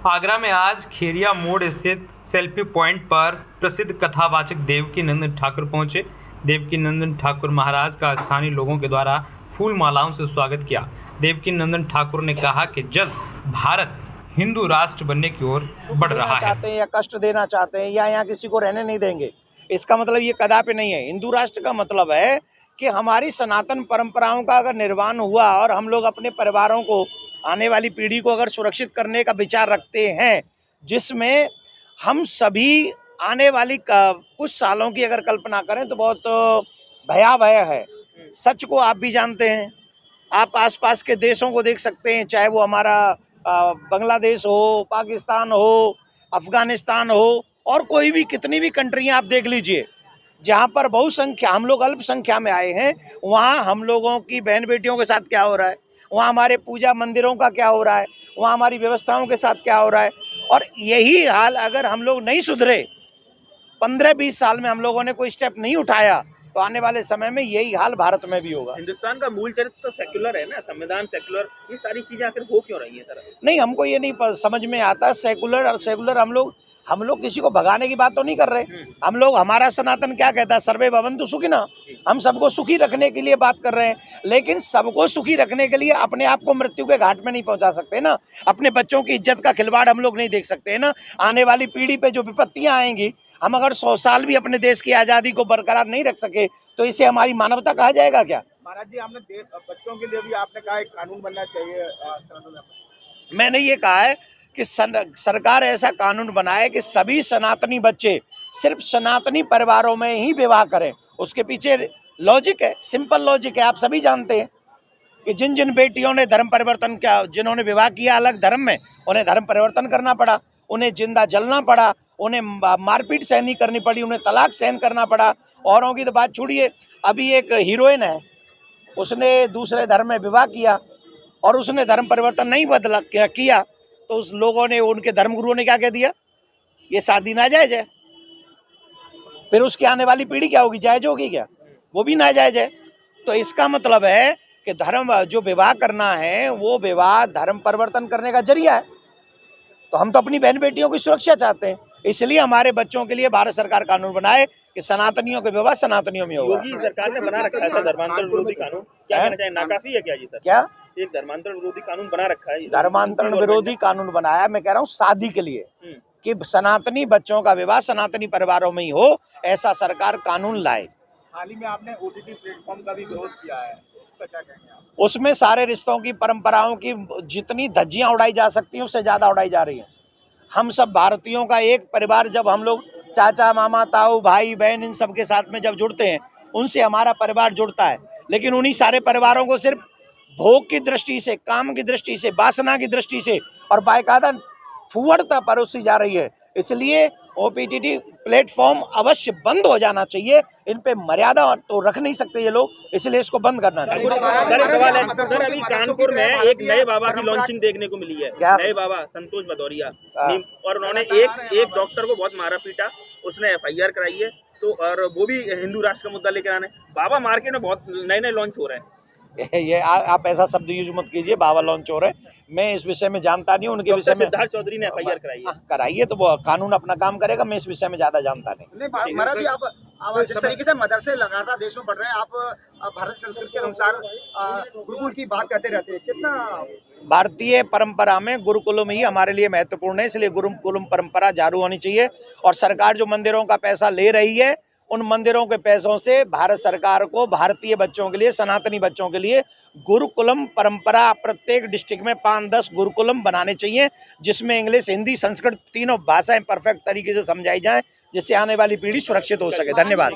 आगरा में आज खेरिया मोड़ स्थित सेल्फी पॉइंट पर प्रसिद्ध कथावाचक देवकीनंदन ठाकुर पहुंचे। देवकीनंदन ठाकुर महाराज का स्थानीय लोगों के द्वारा फूल मालाओं से स्वागत किया। देवकीनंदन ठाकुर ने कहा कि जल्द भारत हिंदू राष्ट्र बनने की ओर बढ़ रहा है। चाहते हैं या कष्ट देना चाहते हैं या यहाँ किसी को रहने नहीं देंगे, इसका मतलब ये कदापि नहीं है। हिंदू राष्ट्र का मतलब है कि हमारी सनातन परंपराओं का अगर निर्वहन हुआ और हम लोग अपने परिवारों को, आने वाली पीढ़ी को अगर सुरक्षित करने का विचार रखते हैं, जिसमें हम सभी आने वाली कुछ सालों की अगर कल्पना करें तो बहुत भयावह है। सच को आप भी जानते हैं, आप आसपास के देशों को देख सकते हैं, चाहे वो हमारा बांग्लादेश हो, पाकिस्तान हो, अफगानिस्तान हो और कोई भी कितनी भी कंट्रियां आप देख लीजिए, जहां पर बहुसंख्या हम लोग अल्पसंख्या में आए हैं, वहां हम लोगों की बहन बेटियों के साथ क्या हो रहा है, वहाँ हमारे पूजा मंदिरों का क्या हो रहा है, वहाँ हमारी व्यवस्थाओं के साथ क्या हो रहा है। और यही हाल अगर हम लोग नहीं सुधरे, 15-20 साल में हम लोगों ने कोई स्टेप नहीं उठाया, तो आने वाले समय में यही हाल भारत में भी होगा। हिंदुस्तान का मूल चरित्र तो सेक्युलर है ना, संविधान सेक्युलर, ये सारी चीजें आखिर हो क्यों रही है सर? नहीं, हमको ये नहीं समझ में आता सेकुलर और सेकुलर। हम लोग किसी को भगाने की बात तो नहीं कर रहे। हम लोग, हमारा सनातन क्या कहता है, सर्वे भवन्तु सुखिनः, हम सबको सुखी रखने के लिए बात कर रहे हैं। लेकिन सबको सुखी रखने के लिए अपने आप को मृत्यु के घाट में नहीं पहुंचा सकते ना, अपने बच्चों की इज्जत का खिलवाड़ हम लोग नहीं देख सकते ना। आने वाली पीढ़ी पे जो विपत्तियां आएंगी, हम अगर 100 साल भी अपने देश की आज़ादी को बरकरार नहीं रख सके तो इसे हमारी मानवता कहा जाएगा क्या? महाराज जी, आपने बच्चों के लिए भी आपने कहा एक कानून बनना चाहिए। मैंने ये कहा है कि सरकार ऐसा कानून बनाए कि सभी सनातनी बच्चे सिर्फ सनातनी परिवारों में ही विवाह करें। उसके पीछे लॉजिक है, सिंपल लॉजिक है। आप सभी जानते हैं कि जिन जिन बेटियों ने धर्म परिवर्तन किया, जिन्होंने विवाह किया अलग धर्म में, उन्हें धर्म परिवर्तन करना पड़ा, उन्हें जिंदा जलना पड़ा, उन्हें मारपीट सहनी करनी पड़ी, उन्हें तलाक सहन करना पड़ा। औरों की तो बात छोड़िए, अभी एक हीरोइन है, उसने दूसरे धर्म में विवाह किया और उसने धर्म परिवर्तन नहीं बदला किया, तो उस लोगों ने, उनके धर्मगुरुओं ने क्या कह दिया, ये शादी नाजायज है। फिर उसकी आने वाली पीढ़ी क्या होगी, जायज होगी क्या? वो भी नाजायज है। तो इसका मतलब है कि धर्म, जो विवाह करना है वो विवाह धर्म परिवर्तन करने का जरिया है। तो हम तो अपनी बहन बेटियों की सुरक्षा चाहते हैं, इसलिए हमारे बच्चों के लिए भारत सरकार कानून बनाए कि सनातनियों के विवाह सनातनियों में होगा। योगी सरकार ने बना रखा है धर्मांतर विरोधी कानून, क्या कहना चाहिए, नाकाफी है क्या जी सर? क्या एक धर्मांतरण विरोधी कानून बना रखा है? धर्मांतरण विरोधी कानून बनाया, मैं कह रहा हूँ शादी के लिए, कि सनातनी बच्चों का विवाह सनातनी परिवारों में ही हो, ऐसा सरकार कानून लाए। हाल ही में आपने OTT प्लेटफॉर्म का भी विरोध किया है, उसका क्या कहेंगे आप? उसमें सारे रिश्तों की, परंपराओं की जितनी धज्जियां उड़ाई जा सकती हैं उससे ज़्यादा उड़ाई जा रही हैं। हम सब भारतीयों का एक परिवार, जब हम लोग चाचा मामा ताऊ भाई बहन इन सब के साथ में जब जुड़ते हैं, उनसे हमारा परिवार जुड़ता है। लेकिन उन्हीं सारे परिवारों को सिर्फ भोग की दृष्टि से, काम की दृष्टि से, वासना की दृष्टि से और बाकायदा फुहड़ता परोसी जा रही है। इसलिए OTT प्लेटफॉर्म अवश्य बंद हो जाना चाहिए। इन पे मर्यादा तो रख नहीं सकते ये लोग, इसलिए इसको बंद करना चाहिए। सर, अभी कानपुर में एक नए बाबा की लॉन्चिंग देखने को मिली है। नए बाबा संतोष भदौरिया, और उन्होंने एक डॉक्टर को बहुत मारा पीटा, उसने FIR कराई है। तो और वो भी हिंदू राष्ट्र का मुद्दा लेकर आने। बाबा मार्केट में बहुत नए लॉन्च हो रहे हैं। ये आप ऐसा शब्द यूज मत कीजिए, बाबा लॉन्च हो रहे हैं, मैं इस विषय में जानता नहीं, उनके विषय में सिद्धार्थ चौधरी ने FIR कराई है। कराइए, तो वो कानून अपना काम करेगा, मैं इस विषय में ज्यादा जानता नहीं। महाराज जी, आप जिस तरीके से मदरसे लगातार देश में बढ़ रहे हैं, आप भारत संस्कृति के अनुसार गुरुकुल की बात करते रहते हैं, कितना भारतीय परंपरा में गुरुकुलम ही हमारे लिए महत्वपूर्ण है, इसलिए गुरुकुलम परंपरा जारी होनी चाहिए। और सरकार जो मंदिरों का पैसा ले रही है, उन मंदिरों के पैसों से भारत सरकार को भारतीय बच्चों के लिए, सनातनी बच्चों के लिए गुरुकुलम परंपरा, प्रत्येक डिस्ट्रिक्ट में 5-10 गुरुकुलम बनाने चाहिए, जिसमें इंग्लिश, हिंदी, संस्कृत तीनों भाषाएं परफेक्ट तरीके से समझाई जाएं, जिससे आने वाली पीढ़ी सुरक्षित हो सके। धन्यवाद।